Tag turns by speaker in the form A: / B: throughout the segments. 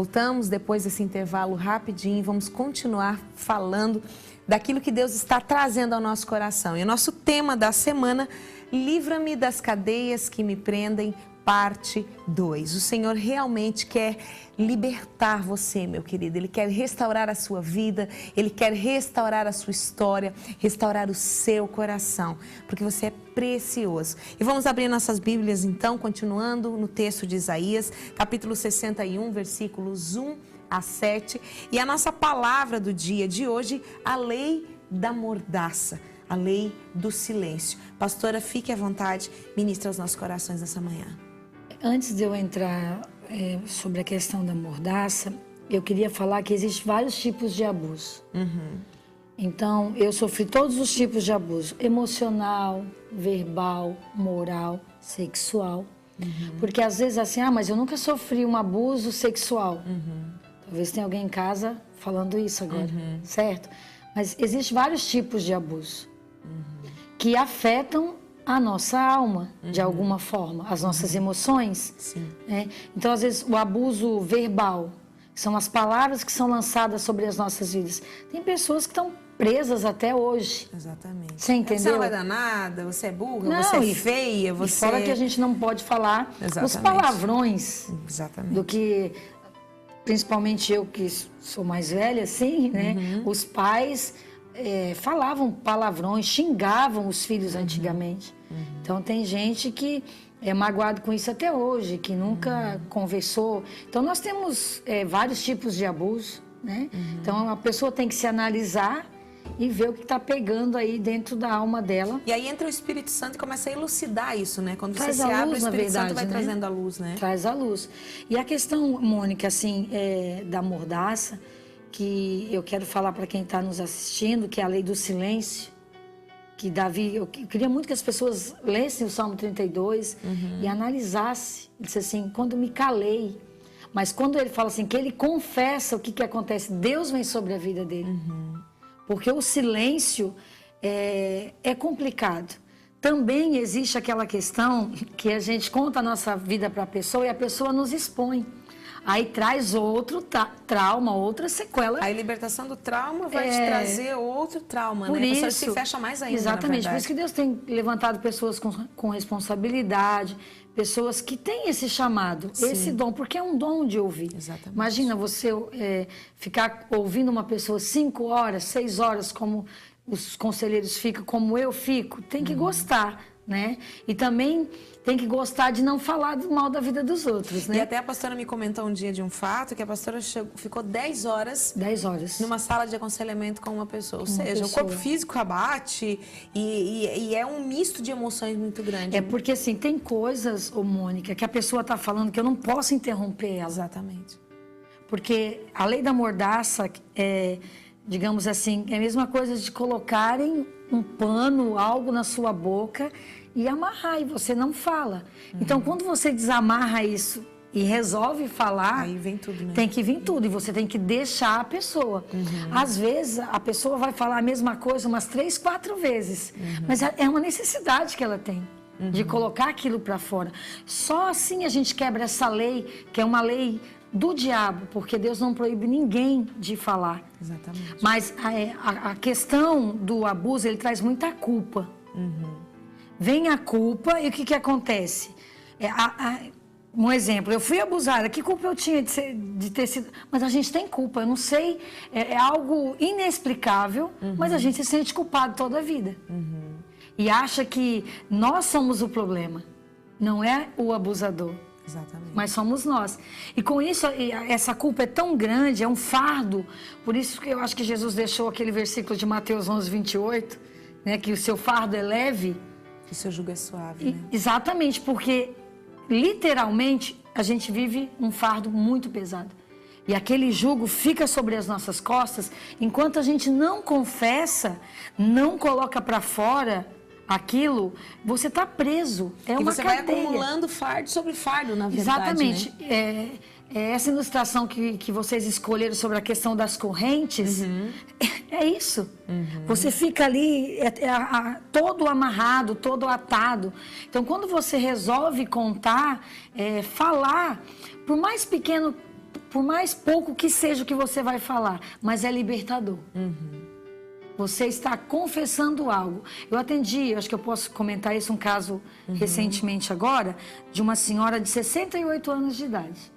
A: Voltamos depois desse intervalo rapidinho e vamos continuar falando daquilo que Deus está trazendo ao nosso coração. E o nosso tema da semana, livra-me das cadeias que me prendem, parte 2. O Senhor realmente quer libertar você, meu querido. Ele quer restaurar a sua vida, Ele quer restaurar a sua história, restaurar o seu coração, porque você é precioso. E vamos abrir nossas Bíblias então, continuando no texto de Isaías, capítulo 61, versículos 1 a 7. E a nossa palavra do dia de hoje, a lei da mordaça, a lei do silêncio. Pastora, fique à vontade, ministre aos nossos corações nessa manhã.
B: Antes de eu entrar sobre a questão da mordaça, eu queria falar que existem vários tipos de abuso. Então, eu sofri todos os tipos de abuso: emocional, verbal, moral, sexual. Porque às vezes assim, mas eu nunca sofri um abuso sexual. Talvez tenha alguém em casa falando isso agora, certo? Mas existem vários tipos de abuso que afetam a nossa alma, de alguma forma, as nossas emoções. Né? Então, às vezes, o abuso verbal, que são as palavras que são lançadas sobre as nossas vidas. Tem pessoas que estão presas até hoje.
A: Exatamente.
B: Você entendeu?
A: Você não vai dar nada, você é burra,
B: não,
A: você é feia, você...
B: E fora que a gente não pode falar os palavrões.
A: Exatamente.
B: Do que, principalmente eu que sou mais velha, assim, né? Os pais... falavam palavrões, xingavam os filhos antigamente. Então tem gente que é magoado com isso até hoje, que nunca conversou. Então nós temos vários tipos de abuso, né? Então a pessoa tem que se analisar e ver o que está pegando aí dentro da alma dela.
A: E aí entra o Espírito Santo e começa a elucidar isso, né? Quando
B: Traz
A: você se abre,
B: luz,
A: o Espírito Santo vai
B: né?
A: trazendo a luz, né?
B: Traz a luz. E a questão, Mônica, assim, da mordaça, que eu quero falar para quem está nos assistindo, que é a lei do silêncio, que Davi, eu queria muito que as pessoas lessem o Salmo 32 e analisassem. Ele disse assim, quando me calei, mas quando ele fala assim, que ele confessa o que acontece, Deus vem sobre a vida dele. Porque o silêncio é complicado. Também existe aquela questão que a gente conta a nossa vida para a pessoa e a pessoa nos expõe. Aí traz outro trauma, outra sequela.
A: A libertação do trauma vai te trazer outro trauma,
B: por
A: né?
B: isso,
A: a pessoa se fecha mais ainda,
B: exatamente, por isso que Deus tem levantado pessoas com responsabilidade, pessoas que têm esse chamado, esse dom, porque é um dom de ouvir.
A: Exatamente.
B: Imagina você ficar ouvindo uma pessoa 5 horas, 6 horas, como os conselheiros ficam, como eu fico, tem que gostar, né? E também tem que gostar de não falar do mal da vida dos outros, né?
A: E até a pastora me comentou um dia de um fato que a pastora ficou 10 horas...
B: 10 horas.
A: Numa sala de aconselhamento com uma pessoa. Ou seja, o corpo físico abate e é um misto de emoções muito grande.
B: É porque, assim, tem coisas, Mônica, que a pessoa está falando que eu não posso interromper ela.
A: Exatamente.
B: Porque a lei da mordaça, digamos assim, é a mesma coisa de colocarem um pano, algo na sua boca e amarrar, e você não fala. Então, quando você desamarra isso e resolve falar,
A: aí vem tudo, né?
B: Tem que vir tudo, e você tem que deixar a pessoa. Às vezes, a pessoa vai falar a mesma coisa umas 3, 4 vezes, mas é uma necessidade que ela tem, de colocar aquilo para fora. Só assim a gente quebra essa lei, que é uma lei do diabo, porque Deus não proíbe ninguém de falar.
A: Exatamente.
B: Mas a questão do abuso, ele traz muita culpa. Vem a culpa e o que acontece? Um exemplo, eu fui abusada, que culpa eu tinha de ter sido... Mas a gente tem culpa, eu não sei, é algo inexplicável, mas a gente se sente culpado toda a vida. E acha que nós somos o problema, não é o abusador.
A: Exatamente.
B: Mas somos nós. E com isso, essa culpa é tão grande, é um fardo. Por isso que eu acho que Jesus deixou aquele versículo de Mateus 11, 28, né, que o seu fardo é leve.
A: O seu jugo é suave, né?
B: Exatamente, porque literalmente a gente vive um fardo muito pesado. E aquele jugo fica sobre as nossas costas, enquanto a gente não confessa, não coloca para fora aquilo, você está preso. É uma cadeia.
A: E você vai acumulando fardo sobre fardo, na verdade.
B: Exatamente.
A: Né?
B: Essa ilustração que vocês escolheram sobre a questão das correntes, é isso. Você fica ali todo amarrado, todo atado. Então, quando você resolve contar, falar, por mais pequeno por mais pouco que seja o que você vai falar, mas é libertador. Você está confessando algo. Eu atendi, acho que eu posso comentar isso, um caso recentemente agora, de uma senhora de 68 anos de idade.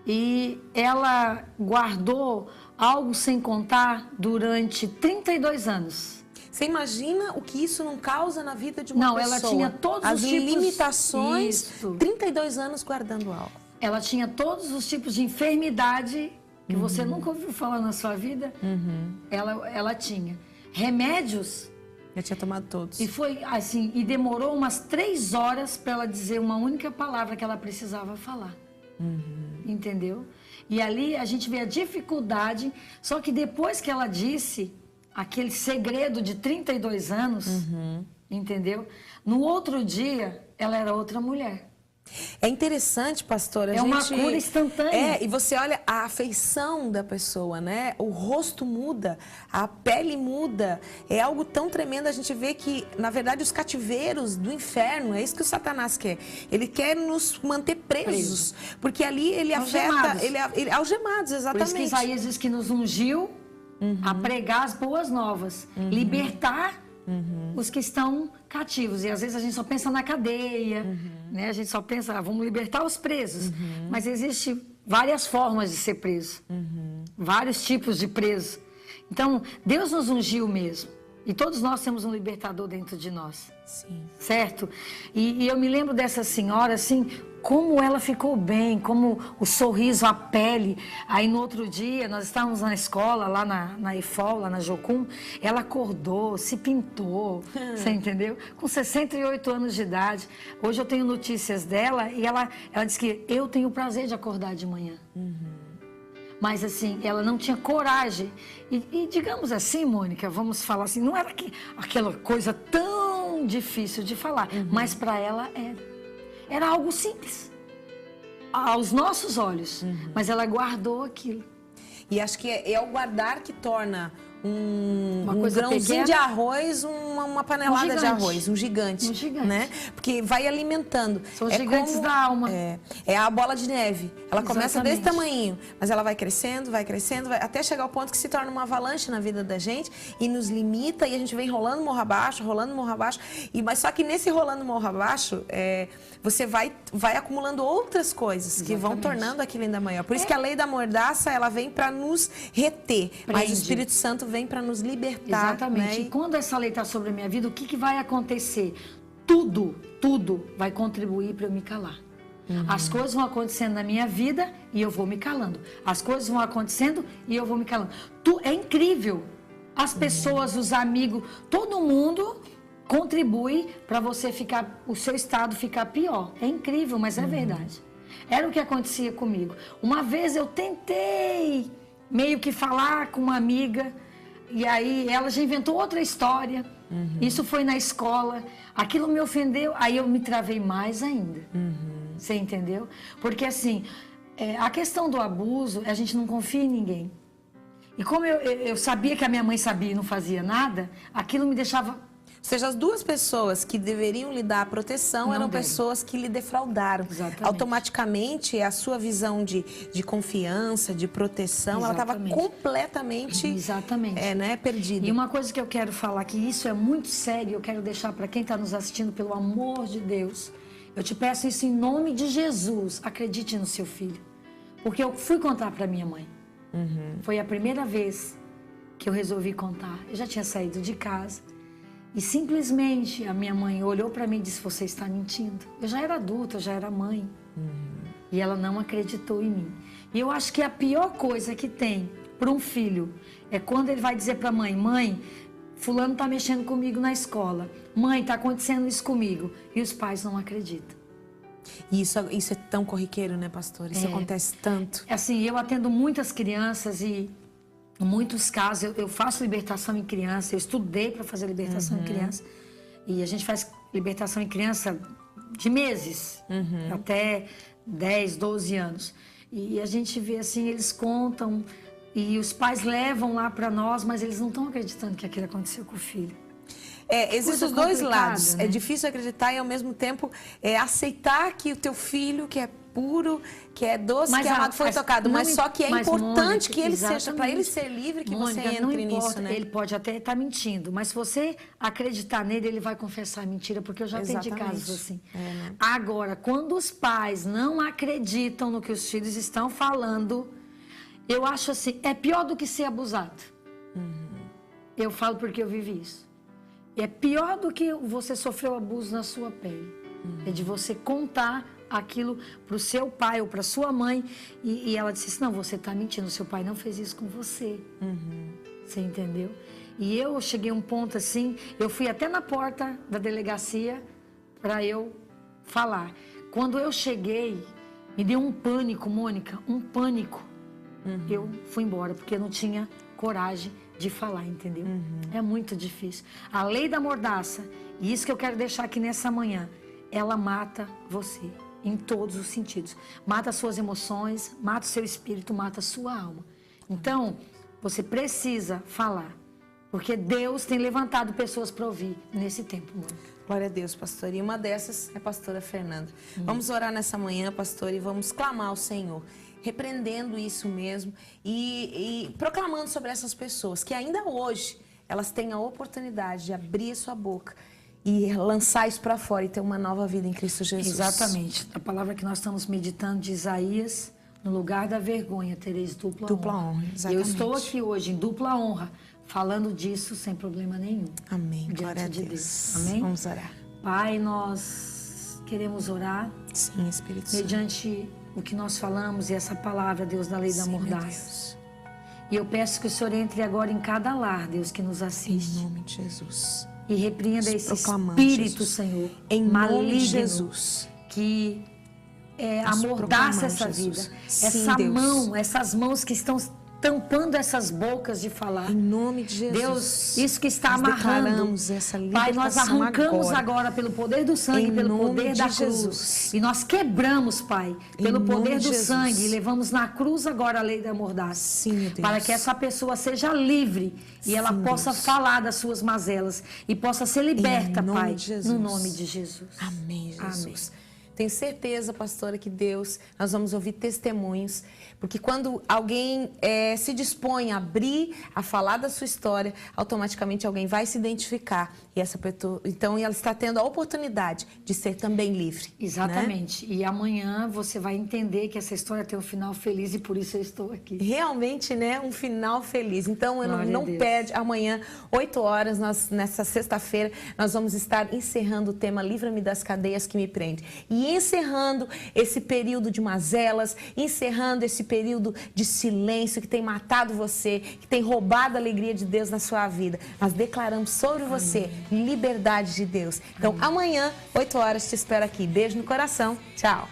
B: E ela guardou algo sem contar durante 32 anos.
A: Você imagina o que isso não causa na vida de uma pessoa?
B: Não, ela tinha todos
A: as
B: os tipos...
A: limitações,
B: Isso.
A: 32 anos guardando algo.
B: Ela tinha todos os tipos de enfermidade que você nunca ouviu falar na sua vida. Ela tinha. Remédios.
A: Eu tinha tomado todos.
B: E foi assim, e demorou umas 3 horas para ela dizer uma única palavra que ela precisava falar. Entendeu? E ali a gente vê a dificuldade, só que depois que ela disse aquele segredo de 32 anos, entendeu? No outro dia, ela era outra mulher.
A: É interessante, pastora.
B: É uma cura instantânea.
A: E você olha a afeição da pessoa, né? O rosto muda, a pele muda. É algo tão tremendo. A gente vê que, na verdade, os cativeiros do inferno, é isso que o Satanás quer. Ele quer nos manter presos. Porque ali ele
B: Algemados.
A: afeta... Algemados, exatamente.
B: Por isso que Isaías diz que nos ungiu a pregar as boas novas. Libertar os que estão cativos. E às vezes a gente só pensa na cadeia, né? A gente só pensa, vamos libertar os presos. Mas existem várias formas de ser preso. Vários tipos de preso. Então, Deus nos ungiu mesmo. E todos nós temos um libertador dentro de nós.
A: Sim.
B: Certo? E eu me lembro dessa senhora, assim, como ela ficou bem, como o sorriso, a pele. Aí no outro dia, nós estávamos na escola, lá na EFOL, lá na Jocum, ela acordou, se pintou, você entendeu? Com 68 anos de idade. Hoje eu tenho notícias dela e ela disse que eu tenho o prazer de acordar de manhã. Mas assim, ela não tinha coragem. E digamos assim, Mônica, vamos falar assim, não era aquela coisa tão difícil de falar, mas para ela era. Era algo simples, aos nossos olhos, mas ela guardou aquilo.
A: E acho que é o guardar que torna um
B: coisa
A: grãozinho
B: pequena,
A: de arroz, uma panelada de arroz, um gigante, né? Porque vai alimentando.
B: São os gigantes da alma.
A: É a bola de neve. Ela começa desse
B: Exatamente.
A: tamanhinho, mas ela vai crescendo, até chegar ao ponto que se torna uma avalanche na vida da gente e nos limita e a gente vem rolando morro abaixo. Mas só que nesse rolando morro abaixo, você vai acumulando outras coisas que vão tornando aquilo ainda maior. Por isso que a lei da mordaça, ela vem para nos reter, mas o Espírito Santo vem para nos libertar.
B: Exatamente.
A: Né?
B: E quando essa lei está sobre a minha vida, o que vai acontecer? Tudo vai contribuir para eu me calar. As coisas vão acontecendo na minha vida e eu vou me calando. As coisas vão acontecendo e eu vou me calando. É incrível. As pessoas, os amigos, todo mundo contribui para você ficar, o seu estado ficar pior. É incrível, mas é verdade. Era o que acontecia comigo. Uma vez eu tentei meio que falar com uma amiga e aí ela já inventou outra história. Isso foi na escola. Aquilo me ofendeu, aí eu me travei mais ainda. Você entendeu? Porque assim, a questão do abuso, a gente não confia em ninguém. E como eu sabia que a minha mãe sabia e não fazia nada, aquilo me deixava...
A: Ou seja, as duas pessoas que deveriam lhe dar a proteção eram pessoas que lhe defraudaram.
B: Exatamente.
A: Automaticamente, a sua visão de confiança, de proteção, ela estava completamente perdida.
B: E uma coisa que eu quero falar, que isso é muito sério, eu quero deixar para quem está nos assistindo, pelo amor de Deus, eu te peço isso em nome de Jesus, acredite no seu filho. Porque eu fui contar para minha mãe. Foi a primeira vez que eu resolvi contar. Eu já tinha saído de casa. E simplesmente a minha mãe olhou para mim e disse, você está mentindo. Eu já era adulta, eu já era mãe. E ela não acreditou em mim. E eu acho que a pior coisa que tem para um filho é quando ele vai dizer para a mãe, mãe, fulano está mexendo comigo na escola. Mãe, está acontecendo isso comigo. E os pais não acreditam.
A: E isso é tão corriqueiro, né, pastor? Isso acontece tanto.
B: Assim, eu atendo muitas crianças e... Em muitos casos, eu faço libertação em criança, eu estudei para fazer libertação em criança. E a gente faz libertação em criança de meses, até 10, 12 anos. E a gente vê assim, eles contam, e os pais levam lá para nós, mas eles não estão acreditando que aquilo aconteceu com o filho.
A: Existem os dois lados.
B: Né?
A: É difícil acreditar e, ao mesmo tempo, aceitar que o teu filho, que é puro, que é doce,
B: Mas
A: que é amado, foi tocado. Mas só que é importante
B: Mônica,
A: que ele seja, para
B: exatamente.
A: ele ser livre, que
B: Mônica,
A: você
B: não
A: entre
B: importa,
A: nisso, né?
B: ele pode até estar mentindo, mas se você acreditar nele, ele vai confessar a mentira, porque eu já atendi casos assim.
A: Né?
B: Agora, quando os pais não acreditam no que os filhos estão falando, eu acho assim, é pior do que ser abusado. Eu falo porque eu vivi isso. É pior do que você sofreu abuso na sua pele. É de você contar aquilo para o seu pai ou para sua mãe e ela disse assim, não, você está mentindo, seu pai não fez isso com você. Você entendeu? E eu cheguei a um ponto assim, eu fui até na porta da delegacia para eu falar. Quando eu cheguei, me deu um pânico, Mônica, um pânico. Eu fui embora, porque eu não tinha coragem de falar, entendeu? É muito difícil. A lei da mordaça, e isso que eu quero deixar aqui nessa manhã, ela mata você, em todos os sentidos. Mata as suas emoções, mata o seu espírito, mata a sua alma. Então, você precisa falar, porque Deus tem levantado pessoas para ouvir nesse tempo, Mônica.
A: Glória a Deus, pastor. E uma dessas é a pastora Fernanda. Vamos orar nessa manhã, pastor, e vamos clamar ao Senhor, repreendendo isso mesmo e proclamando sobre essas pessoas que ainda hoje elas têm a oportunidade de abrir a sua boca e lançar isso para fora e ter uma nova vida em Cristo Jesus.
B: Exatamente. A palavra que nós estamos meditando de Isaías, no lugar da vergonha tereis dupla honra.
A: Exatamente.
B: Eu estou aqui hoje em dupla honra, falando disso sem problema nenhum.
A: Amém. Glória a
B: de
A: Deus.
B: Amém?
A: Vamos orar.
B: Pai, nós queremos orar.
A: Sim, Espírito Santo.
B: Mediante o que nós falamos e essa palavra, Deus, da lei da mordaça. E eu peço que o Senhor entre agora em cada lar, Deus, que nos assiste.
A: Em nome de Jesus.
B: E repreenda esse espírito,
A: Jesus.
B: Senhor,
A: em
B: maligno,
A: nome de Jesus.
B: Que amordaça essa vida.
A: Sim,
B: essa
A: Deus.
B: mão, essas mãos que estão tampando essas bocas de falar.
A: Em nome de Jesus.
B: Deus, isso que está
A: nós
B: amarrando.
A: Essa
B: Pai, nós arrancamos agora pelo poder do sangue, pelo poder da cruz. E nós quebramos, Pai, pelo poder do sangue. E levamos na cruz agora a lei da mordaça.
A: Sim, meu Deus.
B: Para que essa pessoa seja livre e ela possa falar das suas mazelas e possa ser liberta, Pai, no nome de Jesus.
A: Amém, Jesus. Amém. Tenho certeza, pastora, que Deus, nós vamos ouvir testemunhos, porque quando alguém se dispõe a abrir, a falar da sua história, automaticamente alguém vai se identificar. E essa pessoa, então ela está tendo a oportunidade de ser também livre.
B: Exatamente. Né? E amanhã você vai entender que essa história tem um final feliz e por isso eu estou aqui.
A: Realmente, né? Um final feliz. Então, não perde. Amanhã, 8 horas, nessa sexta-feira, nós vamos estar encerrando o tema Livra-me das cadeias que me prende. E encerrando esse período de mazelas, encerrando esse período de silêncio que tem matado você, que tem roubado a alegria de Deus na sua vida. Nós declaramos sobre você liberdade de Deus. Então, amanhã, 8 horas, te espero aqui. Beijo no coração. Tchau.